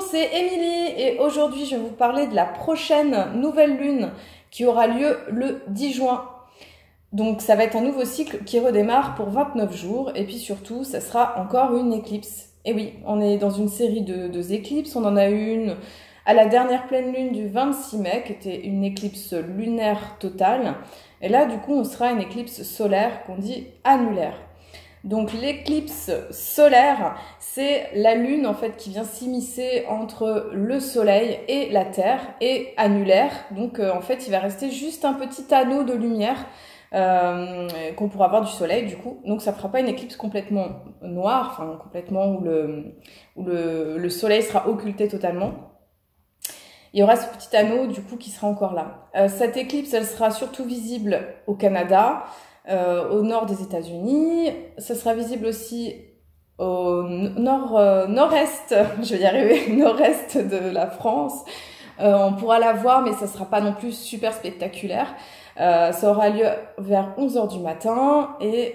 C'est Émilie et aujourd'hui je vais vous parler de la prochaine nouvelle lune qui aura lieu le 10 juin. Donc ça va être un nouveau cycle qui redémarre pour 29 jours et puis surtout ça sera encore une éclipse. Et oui, on est dans une série de éclipses, on en a une à la dernière pleine lune du 26 mai qui était une éclipse lunaire totale. Et là du coup on sera à une éclipse solaire qu'on dit annulaire. Donc l'éclipse solaire, c'est la lune en fait qui vient s'immiscer entre le soleil et la terre, et annulaire. Donc en fait il va rester juste un petit anneau de lumière qu'on pourra voir du soleil du coup. Donc ça fera pas une éclipse complètement noire, enfin complètement où le soleil sera occulté totalement. Il y aura ce petit anneau du coup qui sera encore là. Cette éclipse elle sera surtout visible au Canada, au nord des États-Unis. Ça sera visible aussi au nord-est, je vais y arriver, nord-est de la France. On pourra la voir, mais ça sera pas non plus super spectaculaire. Ça aura lieu vers 11h du matin et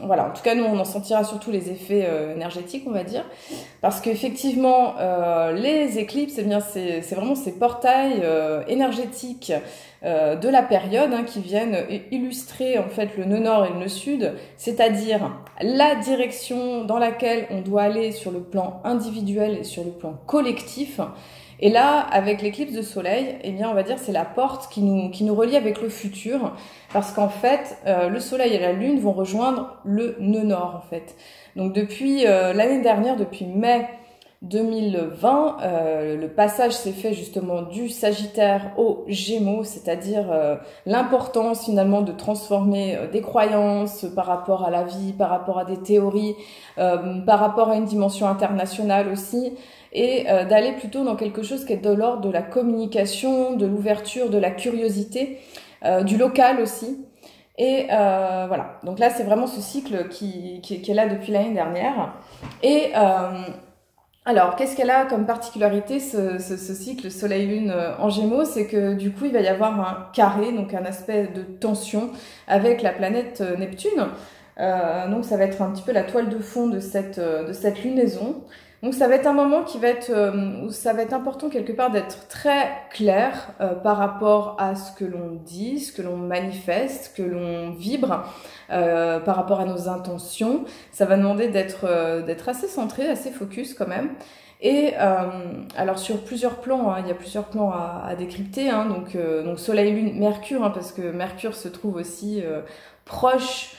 voilà, en tout cas nous on en sentira surtout les effets énergétiques on va dire, parce qu'effectivement les éclipses, eh bien c'est vraiment ces portails énergétiques de la période qui viennent illustrer en fait le nœud nord et le nœud sud, c'est-à-dire la direction dans laquelle on doit aller sur le plan individuel et sur le plan collectif. Et là, avec l'éclipse de soleil, eh bien, on va dire c'est la porte qui nous relie avec le futur, parce qu'en fait, le soleil et la lune vont rejoindre le nœud nord, en fait. Donc depuis l'année dernière, depuis mai 2020, le passage s'est fait justement du Sagittaire au Gémeaux, c'est-à-dire l'importance finalement de transformer des croyances par rapport à la vie, par rapport à des théories, par rapport à une dimension internationale aussi, et d'aller plutôt dans quelque chose qui est de l'ordre de la communication, de l'ouverture, de la curiosité, du local aussi. Et voilà, donc là c'est vraiment ce cycle qui est là depuis l'année dernière. Et alors, qu'est-ce qu'elle a comme particularité ce cycle Soleil-Lune en Gémeaux? C'est que du coup, il va y avoir un carré, donc un aspect de tension avec la planète Neptune. Donc ça va être un petit peu la toile de fond de cette lunaison. Donc ça va être un moment qui va être où ça va être important quelque part d'être très clair par rapport à ce que l'on dit, ce que l'on manifeste, que l'on vibre, par rapport à nos intentions. Ça va demander d'être assez centré, assez focus quand même. Et alors sur plusieurs plans, il y a plusieurs plans à décrypter. Donc Soleil, Lune, Mercure, parce que Mercure se trouve aussi proche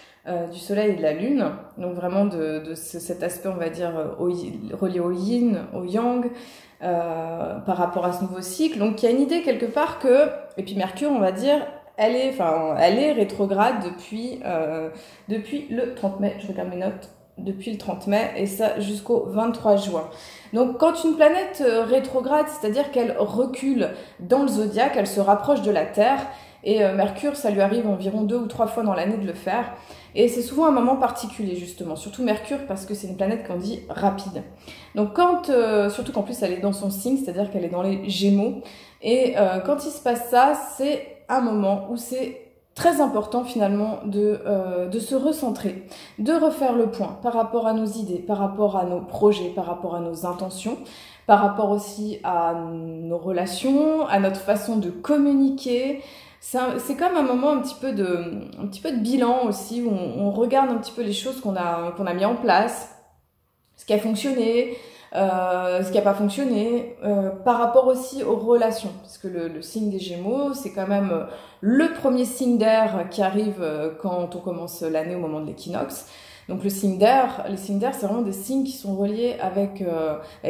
du soleil et de la lune, donc vraiment de cet aspect on va dire relié au yin, au yang, par rapport à ce nouveau cycle. Donc il y a une idée quelque part que, et puis Mercure on va dire, elle est rétrograde depuis le 30 mai, je regarde mes notes, depuis le 30 mai et ça jusqu'au 23 juin. Donc quand une planète rétrograde, c'est-à-dire qu'elle recule dans le zodiaque, elle se rapproche de la Terre, et Mercure, ça lui arrive environ 2 ou 3 fois dans l'année de le faire. Et c'est souvent un moment particulier, justement. Surtout Mercure, parce que c'est une planète qu'on dit rapide. Donc surtout qu'en plus elle est dans son signe, c'est-à-dire qu'elle est dans les Gémeaux. Et quand il se passe ça, c'est un moment où c'est très important finalement de se recentrer, de refaire le point par rapport à nos idées, par rapport à nos projets, par rapport à nos intentions, par rapport aussi à nos relations, à notre façon de communiquer. C'est comme un moment un petit peu de bilan aussi, où on regarde un petit peu les choses qu'on a mis en place, ce qui a fonctionné, ce qui n'a pas fonctionné, par rapport aussi aux relations, parce que le signe des Gémeaux, c'est quand même le premier signe d'air qui arrive quand on commence l'année au moment de l'équinoxe. Donc les signes d'air, c'est vraiment des signes qui sont reliés avec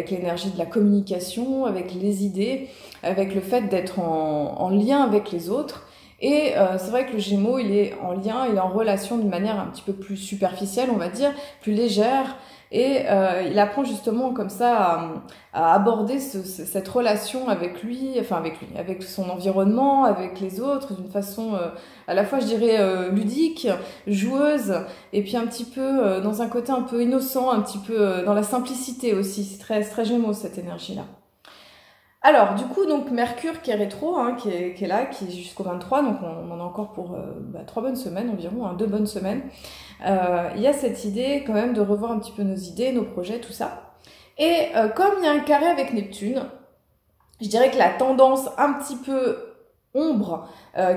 l'énergie de la communication, avec les idées, avec le fait d'être en lien avec les autres. Et c'est vrai que le Gémeaux, il est en lien, il est en relation d'une manière un petit peu plus superficielle, on va dire, plus légère. Et il apprend justement comme ça à aborder cette relation avec avec son environnement, avec les autres, d'une façon à la fois je dirais ludique, joueuse, et puis un petit peu dans un côté un peu innocent, un petit peu dans la simplicité aussi. C'est très Gémeaux cette énergie-là. Alors, du coup, donc Mercure qui est rétro, qui est là, qui est jusqu'au 23, donc on en a encore pour 3 bonnes semaines environ, 2 bonnes semaines. Il y a cette idée quand même de revoir un petit peu nos idées, nos projets, tout ça. Et comme il y a un carré avec Neptune, je dirais que la tendance un petit peu ombre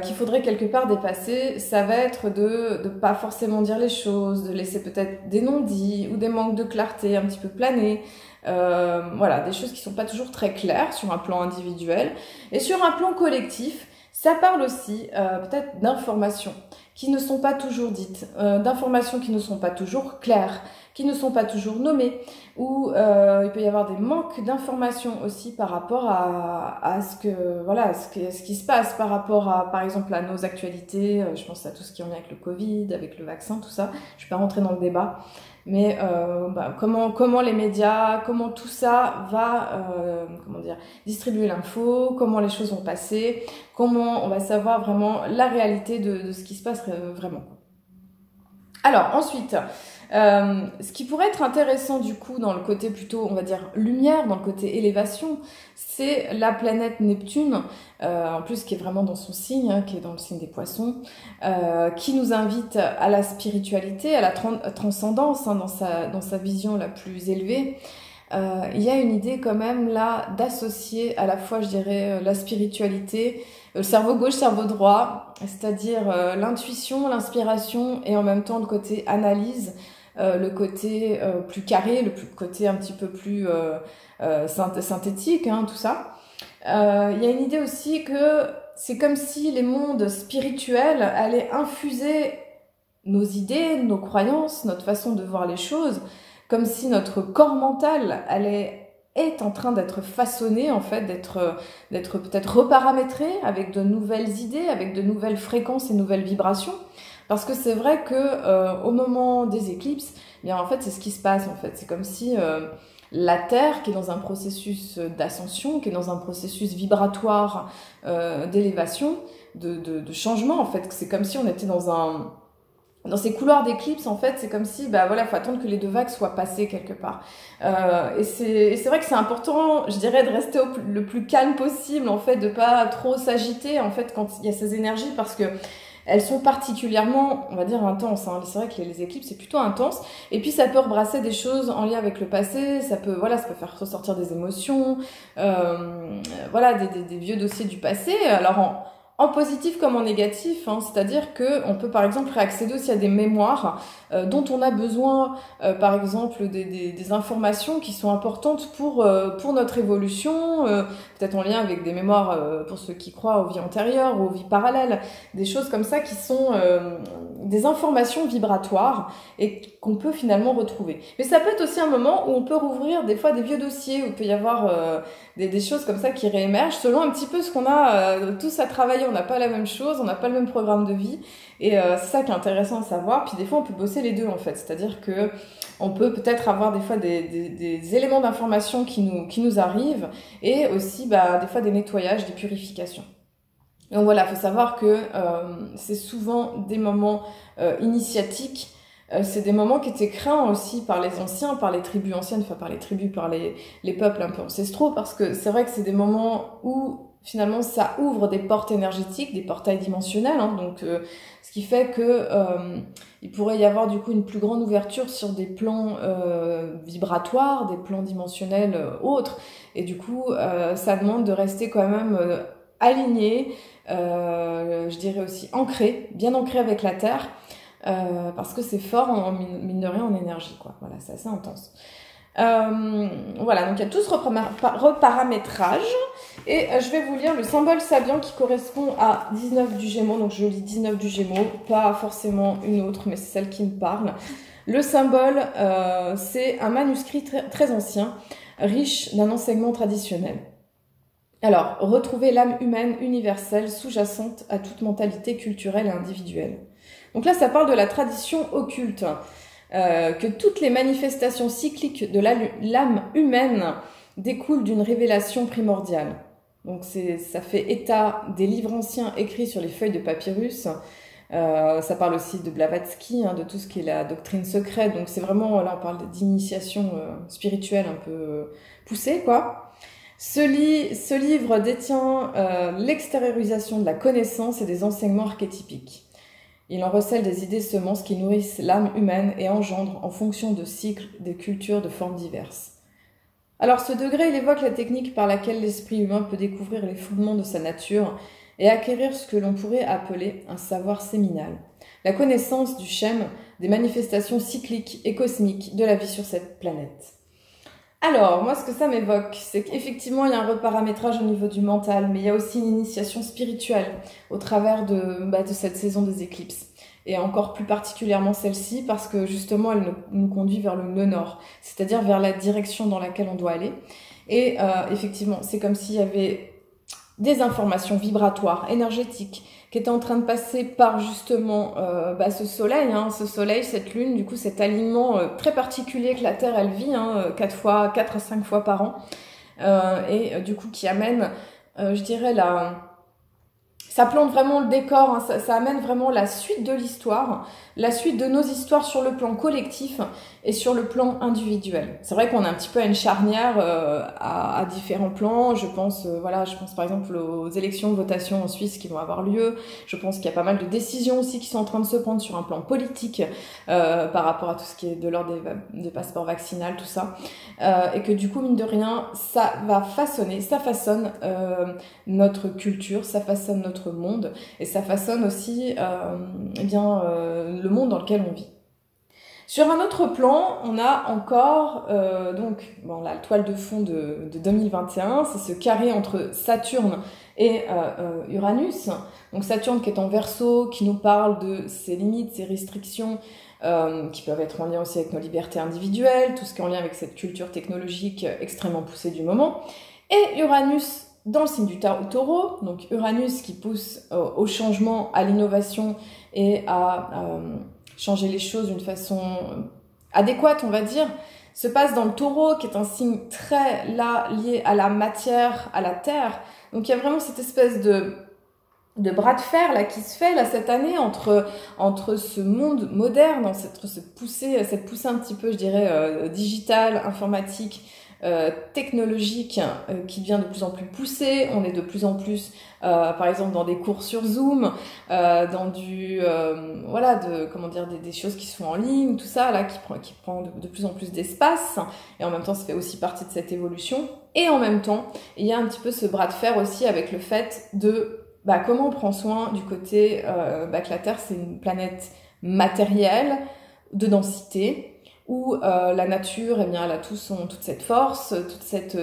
qu'il faudrait quelque part dépasser, ça va être de pas forcément dire les choses, de laisser peut-être des non-dits ou des manques de clarté un petit peu planer. Voilà, des choses qui sont pas toujours très claires sur un plan individuel. Et sur un plan collectif, ça parle aussi peut-être d'informations qui ne sont pas toujours dites, d'informations qui ne sont pas toujours claires, qui ne sont pas toujours nommées, ou il peut y avoir des manques d'informations aussi par rapport à ce que voilà, ce qui se passe par rapport à, par exemple, à nos actualités. Je pense à tout ce qui est en lien avec le Covid, avec le vaccin, tout ça. Je vais pas rentrer dans le débat, mais comment les médias, comment tout ça va, comment dire, distribuer l'info, comment les choses vont passer, comment on va savoir vraiment la réalité de ce qui se passe vraiment. Alors ensuite, ce qui pourrait être intéressant du coup dans le côté plutôt, on va dire, lumière, dans le côté élévation, c'est la planète Neptune, en plus qui est vraiment dans son signe, hein, qui est dans le signe des poissons, qui nous invite à la spiritualité, à la transcendance, hein, dans sa vision la plus élevée. Il y a une idée quand même là d'associer à la fois, je dirais, la spiritualité, le cerveau gauche, cerveau droit, c'est-à-dire l'intuition, l'inspiration et en même temps le côté analyse, le côté plus carré, côté un petit peu plus synthétique, hein, tout ça. Il y a une idée aussi que c'est comme si les mondes spirituels allaient infuser nos idées, nos croyances, notre façon de voir les choses, comme si notre corps mental est en train d'être façonné, en fait, d'être peut-être reparamétré avec de nouvelles idées, avec de nouvelles fréquences et nouvelles vibrations. Parce que c'est vrai que au moment des éclipses, eh bien en fait c'est ce qui se passe en fait. C'est comme si la Terre, qui est dans un processus d'ascension, qui est dans un processus vibratoire d'élévation, de changement en fait. C'est comme si on était dans ces couloirs d'éclipse, en fait, c'est comme si, bah voilà, faut attendre que les deux vagues soient passées quelque part. Et c'est vrai que c'est important, je dirais, de rester le plus calme possible, en fait, de pas trop s'agiter, en fait, quand il y a ces énergies, parce que elles sont particulièrement, on va dire, intenses. Hein. C'est vrai que les éclipses, c'est plutôt intense. Et puis, ça peut rebrasser des choses en lien avec le passé. Ça peut faire ressortir des émotions, voilà, des vieux dossiers du passé. Alors, en positif comme en négatif, hein, c'est-à-dire que on peut par exemple réaccéder aussi à des mémoires dont on a besoin, par exemple des informations qui sont importantes pour notre évolution, peut-être en lien avec des mémoires pour ceux qui croient aux vies antérieures ou aux vies parallèles, des choses comme ça qui sont des informations vibratoires et qu'on peut finalement retrouver. Mais ça peut être aussi un moment où on peut rouvrir des fois des vieux dossiers, où il peut y avoir des choses comme ça qui réémergent selon un petit peu ce qu'on a tous à travailler. On n'a pas la même chose, on n'a pas le même programme de vie, et c'est ça qui est intéressant à savoir. Puis des fois on peut bosser les deux en fait, c'est-à-dire que on peut peut-être avoir des fois des éléments d'information qui nous arrivent, et aussi des fois des nettoyages, des purifications. Donc voilà, faut savoir que c'est souvent des moments initiatiques. C'est des moments qui étaient craints aussi par les anciens, par les tribus anciennes, enfin par les tribus, par les peuples un peu ancestraux, parce que c'est vrai que c'est des moments où finalement ça ouvre des portes énergétiques, des portails dimensionnels, hein, donc ce qui fait que il pourrait y avoir du coup une plus grande ouverture sur des plans vibratoires, des plans dimensionnels autres, et du coup ça demande de rester quand même aligné, je dirais aussi ancré, bien ancré avec la Terre, parce que c'est fort, mine de rien, en énergie, quoi. Voilà, c'est assez intense. Voilà, donc il y a tout ce reparamétrage, et je vais vous lire le symbole Sabian qui correspond à 19 du Gémeaux, donc je lis 19 du Gémeaux, pas forcément une autre, mais c'est celle qui me parle. Le symbole, c'est un manuscrit très ancien, riche d'un enseignement traditionnel. Alors, retrouver l'âme humaine universelle sous-jacente à toute mentalité culturelle et individuelle. Donc là, ça parle de la tradition occulte, que toutes les manifestations cycliques de l'âme humaine découlent d'une révélation primordiale. Donc ça fait état des livres anciens écrits sur les feuilles de papyrus. Ça parle aussi de Blavatsky, hein, de tout ce qui est la doctrine secrète. Donc c'est vraiment, là on parle d'initiation spirituelle un peu poussée, quoi. Ce livre détient l'extériorisation de la connaissance et des enseignements archétypiques. Il en recèle des idées semences qui nourrissent l'âme humaine et engendrent, en fonction de cycles, des cultures de formes diverses. Alors ce degré, il évoque la technique par laquelle l'esprit humain peut découvrir les fondements de sa nature et acquérir ce que l'on pourrait appeler un savoir séminal. La connaissance du schème des manifestations cycliques et cosmiques de la vie sur cette planète. Alors, moi, ce que ça m'évoque, c'est qu'effectivement, il y a un reparamétrage au niveau du mental, mais il y a aussi une initiation spirituelle au travers de cette saison des éclipses. Et encore plus particulièrement celle-ci, parce que justement, elle nous conduit vers le nœud nord, c'est-à-dire vers la direction dans laquelle on doit aller. Et effectivement, c'est comme s'il y avait des informations vibratoires, énergétiques, qui étaient en train de passer par justement ce soleil, cette lune, du coup cet alignement très particulier que la Terre elle vit, 4 à 5 fois par an, et du coup qui amène, je dirais, ça plante vraiment le décor, ça amène vraiment la suite de l'histoire, la suite de nos histoires sur le plan collectif et sur le plan individuel. C'est vrai qu'on est un petit peu à une charnière à différents plans. Je pense par exemple aux élections, votations en Suisse qui vont avoir lieu. Je pense qu'il y a pas mal de décisions aussi qui sont en train de se prendre sur un plan politique par rapport à tout ce qui est de l'ordre des passeports vaccinaux, tout ça. Et que du coup, mine de rien, ça façonne notre culture, ça façonne notre monde et ça façonne aussi le monde dans lequel on vit. Sur un autre plan, on a encore la toile de fond de 2021, c'est ce carré entre Saturne et Uranus. Donc Saturne qui est en Verseau, qui nous parle de ses limites, ses restrictions, qui peuvent être en lien aussi avec nos libertés individuelles, tout ce qui est en lien avec cette culture technologique extrêmement poussée du moment. Et Uranus dans le signe du Taureau, donc Uranus qui pousse au changement, à l'innovation et à changer les choses d'une façon adéquate, on va dire, se passe dans le Taureau, qui est un signe très lié à la matière, à la terre. Donc il y a vraiment cette espèce de bras de fer là qui se fait là cette année entre ce monde moderne, cette poussée un petit peu, je dirais, digitale, informatique, technologique, qui devient de plus en plus poussée. On est de plus en plus par exemple dans des cours sur Zoom, dans des choses qui se font en ligne, tout ça là qui prend de plus en plus d'espace, et en même temps ça fait aussi partie de cette évolution. Et en même temps il y a un petit peu ce bras de fer aussi avec le fait de comment on prend soin du côté que la Terre c'est une planète matérielle de densité, où la nature, elle a toute cette force, toute cette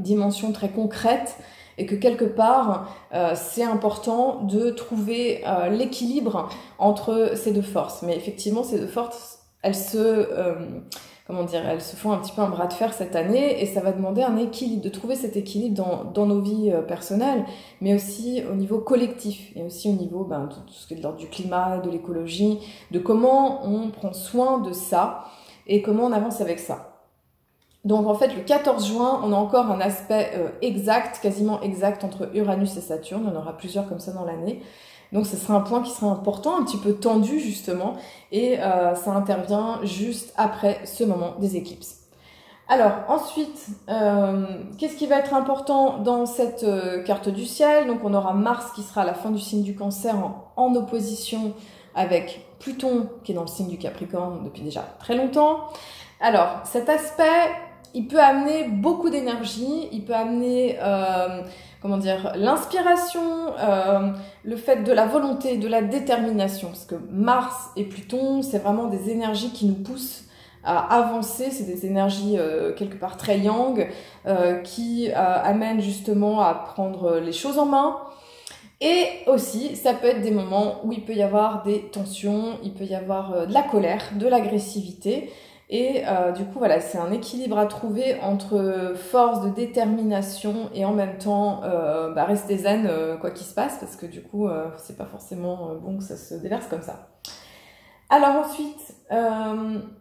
dimension très concrète, et que quelque part, c'est important de trouver l'équilibre entre ces deux forces. Mais effectivement, ces deux forces, elles se font un petit peu un bras de fer cette année, et ça va demander un équilibre, de trouver cet équilibre dans nos vies personnelles, mais aussi au niveau collectif, et aussi au niveau de tout ce qui est de l'ordre du climat, de l'écologie, de comment on prend soin de ça, et comment on avance avec ça. Donc en fait, le 14 juin, on a encore un aspect quasiment exact entre Uranus et Saturne. On aura plusieurs comme ça dans l'année. Donc ce sera un point qui sera important, un petit peu tendu justement, et ça intervient juste après ce moment des éclipses. Alors ensuite, qu'est-ce qui va être important dans cette carte du ciel? Donc on aura Mars qui sera à la fin du signe du Cancer en opposition avec Pluton qui est dans le signe du Capricorne depuis déjà très longtemps. Alors cet aspect, il peut amener beaucoup d'énergie, il peut amener l'inspiration, le fait de la volonté, de la détermination, parce que Mars et Pluton, c'est vraiment des énergies qui nous poussent à avancer, c'est des énergies quelque part très yang, qui amènent justement à prendre les choses en main. Et aussi, ça peut être des moments où il peut y avoir des tensions, il peut y avoir de la colère, de l'agressivité. Et du coup, voilà, c'est un équilibre à trouver entre force de détermination et en même temps rester zen quoi qu'il se passe, parce que du coup, c'est pas forcément bon que ça se déverse comme ça. Alors ensuite,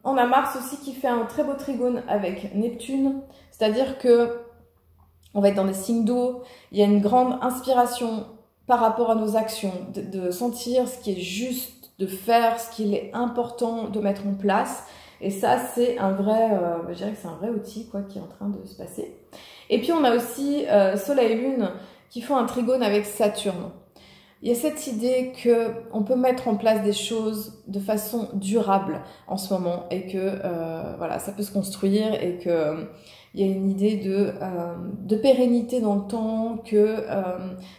on a Mars aussi qui fait un très beau trigone avec Neptune, c'est-à-dire que on va être dans des signes d'eau, il y a une grande inspiration par rapport à nos actions, de sentir ce qui est juste, de faire ce qu'il est important de mettre en place. Et ça, c'est un vrai, je dirais que c'est un vrai outil qui est en train de se passer. Et puis on a aussi Soleil et Lune qui font un trigone avec Saturne. Il y a cette idée que on peut mettre en place des choses de façon durable en ce moment, et que ça peut se construire, et que il y a une idée de pérennité dans le temps, que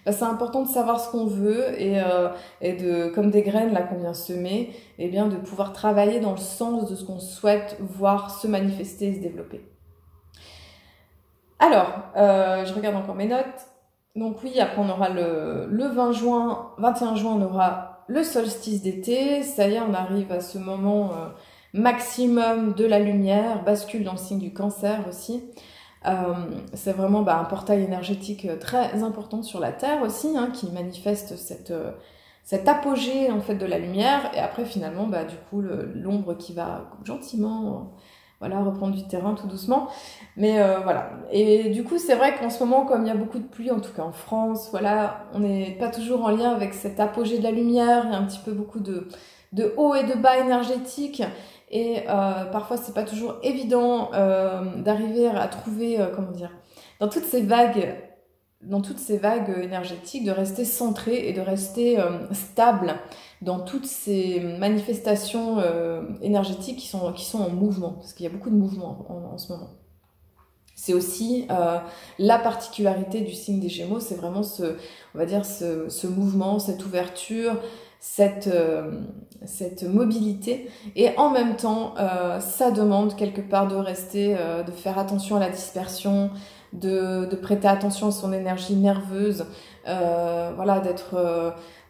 c'est important de savoir ce qu'on veut et de, comme des graines là qu'on vient semer, et bien de pouvoir travailler dans le sens de ce qu'on souhaite voir se manifester et se développer. Alors, je regarde encore mes notes. Donc oui, après on aura le 21 juin, on aura le solstice d'été. Ça y est, on arrive à ce moment maximum de la lumière, bascule dans le signe du Cancer aussi. C'est vraiment un portail énergétique très important sur la Terre aussi, hein, qui manifeste cet apogée en fait de la lumière. Et après finalement, du coup, l'ombre qui va gentiment reprendre du terrain tout doucement. Mais voilà. Et du coup, c'est vrai qu'en ce moment, comme il y a beaucoup de pluie, en tout cas en France, on n'est pas toujours en lien avec cet apogée de la lumière. Il y a un petit peu beaucoup de hauts et de bas énergétiques. Et parfois, c'est pas toujours évident d'arriver à trouver, dans toutes ces vagues énergétiques, de rester centré et de rester stable dans toutes ces manifestations énergétiques qui sont en mouvement, parce qu'il y a beaucoup de mouvements en ce moment. C'est aussi la particularité du signe des Gémeaux, c'est vraiment ce mouvement, cette ouverture, cette mobilité, et en même temps ça demande quelque part de rester, de faire attention à la dispersion, de prêter attention à son énergie nerveuse,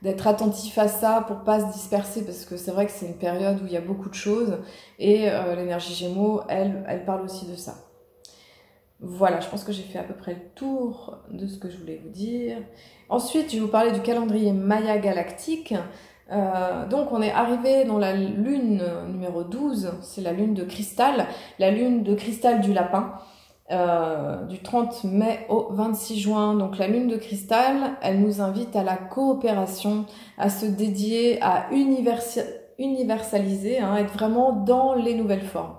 d'être attentif à ça pour pas se disperser, parce que c'est vrai que c'est une période où il y a beaucoup de choses, et l'énergie Gémeaux, elle parle aussi de ça. Voilà, je pense que j'ai fait à peu près le tour de ce que je voulais vous dire. Ensuite, je vais vous parler du calendrier Maya galactique. Donc on est arrivé dans la lune numéro 12, c'est la lune de cristal du lapin, du 30 mai au 26 juin. Donc la lune de cristal, elle nous invite à la coopération, à se dédier, à universaliser, être vraiment dans les nouvelles formes.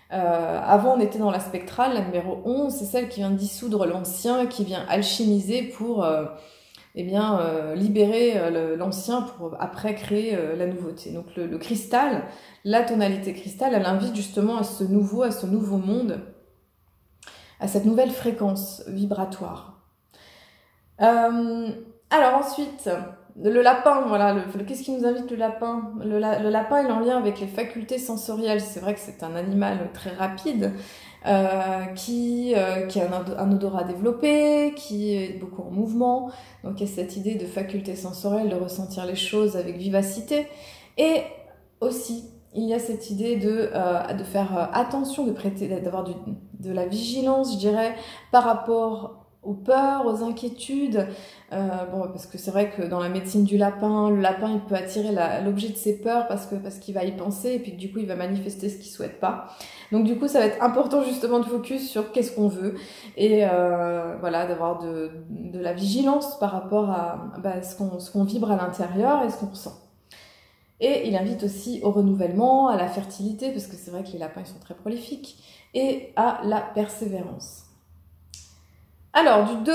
Avant on était dans la spectrale, la numéro 11, c'est celle qui vient dissoudre l'ancien, qui vient alchimiser pour libérer l'ancien pour après créer la nouveauté. Donc le cristal, la tonalité cristal, elle invite justement à ce nouveau monde, à cette nouvelle fréquence vibratoire. Alors ensuite, le lapin, qu'est-ce qui nous invite le lapin ? Le lapin est en lien avec les facultés sensorielles. C'est vrai que c'est un animal très rapide, qui a un odorat développé, qui est beaucoup en mouvement. Donc il y a cette idée de faculté sensorielle, de ressentir les choses avec vivacité. Et aussi, il y a cette idée de faire attention, d'avoir de la vigilance, je dirais, par rapport aux peurs, aux inquiétudes. Parce que c'est vrai que dans la médecine du lapin, le lapin il peut attirer l'objet de ses peurs parce qu'il va y penser, et puis du coup il va manifester ce qu'il souhaite pas. Donc du coup ça va être important justement de focus sur qu'est-ce qu'on veut, et d'avoir de la vigilance par rapport à ce qu'on vibre à l'intérieur et ce qu'on ressent. Et il invite aussi au renouvellement, à la fertilité, parce que c'est vrai que les lapins ils sont très prolifiques, et à la persévérance. Alors, du 2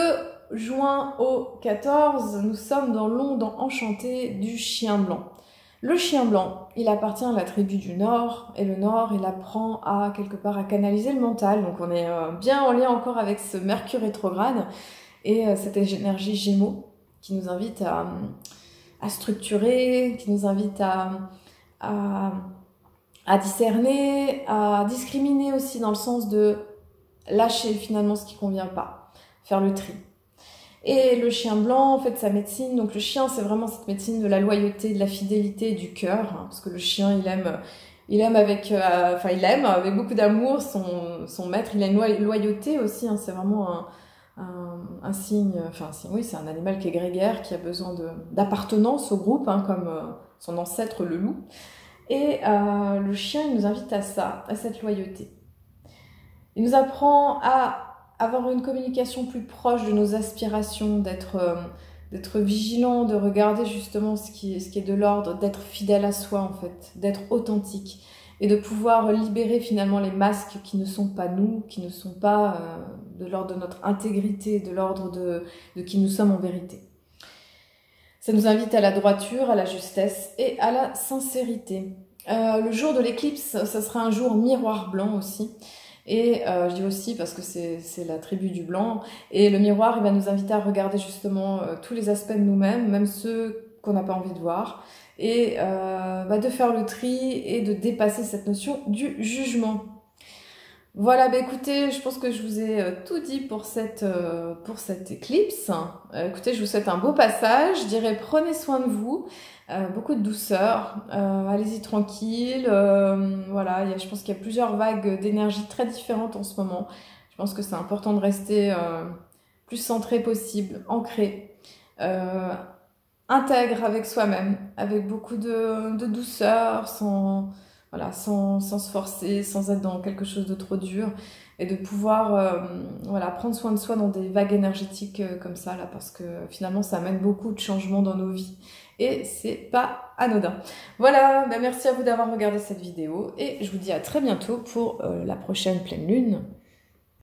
juin au 14, nous sommes dans l'onde enchantée du chien blanc. Le chien blanc, il appartient à la tribu du Nord, et le Nord, il apprend quelque part à canaliser le mental. Donc on est bien en lien encore avec ce Mercure rétrograde, et cette énergie Gémeaux qui nous invite à structurer, qui nous invite à discerner, à discriminer aussi, dans le sens de lâcher finalement ce qui convient pas. Faire le tri. Et le chien blanc, en fait, sa médecine, donc le chien, c'est vraiment cette médecine de la loyauté, de la fidélité et du cœur, parce que le chien, il aime avec beaucoup d'amour son maître, il a une loyauté aussi, c'est vraiment un signe, oui, c'est un animal qui est grégaire, qui a besoin d'appartenance au groupe, comme son ancêtre le loup. Et le chien, il nous invite à ça, à cette loyauté. Il nous apprend à avoir une communication plus proche de nos aspirations, d'être vigilant, de regarder justement ce qui est de l'ordre, d'être fidèle à soi en fait, d'être authentique, et de pouvoir libérer finalement les masques qui ne sont pas nous, qui ne sont pas de l'ordre de notre intégrité, de l'ordre de qui nous sommes en vérité. Ça nous invite à la droiture, à la justesse et à la sincérité. Le jour de l'éclipse, ça sera un jour miroir blanc aussi. Et je dis aussi parce que c'est la tribu du blanc. Et le miroir, il va nous inviter à regarder justement tous les aspects de nous-mêmes, même ceux qu'on n'a pas envie de voir, et de faire le tri et de dépasser cette notion du jugement. Voilà, bah écoutez, je pense que je vous ai tout dit pour cette éclipse. Écoutez, je vous souhaite un beau passage. Je dirais prenez soin de vous, beaucoup de douceur, allez-y tranquille. Voilà, je pense qu'il y a plusieurs vagues d'énergie très différentes en ce moment. Je pense que c'est important de rester plus centré possible, ancré, intègre avec soi-même, avec beaucoup de douceur, sans se forcer, sans être dans quelque chose de trop dur, et de pouvoir prendre soin de soi dans des vagues énergétiques comme ça, là, parce que finalement ça amène beaucoup de changements dans nos vies et c'est pas anodin. Voilà, merci à vous d'avoir regardé cette vidéo et je vous dis à très bientôt pour la prochaine pleine lune.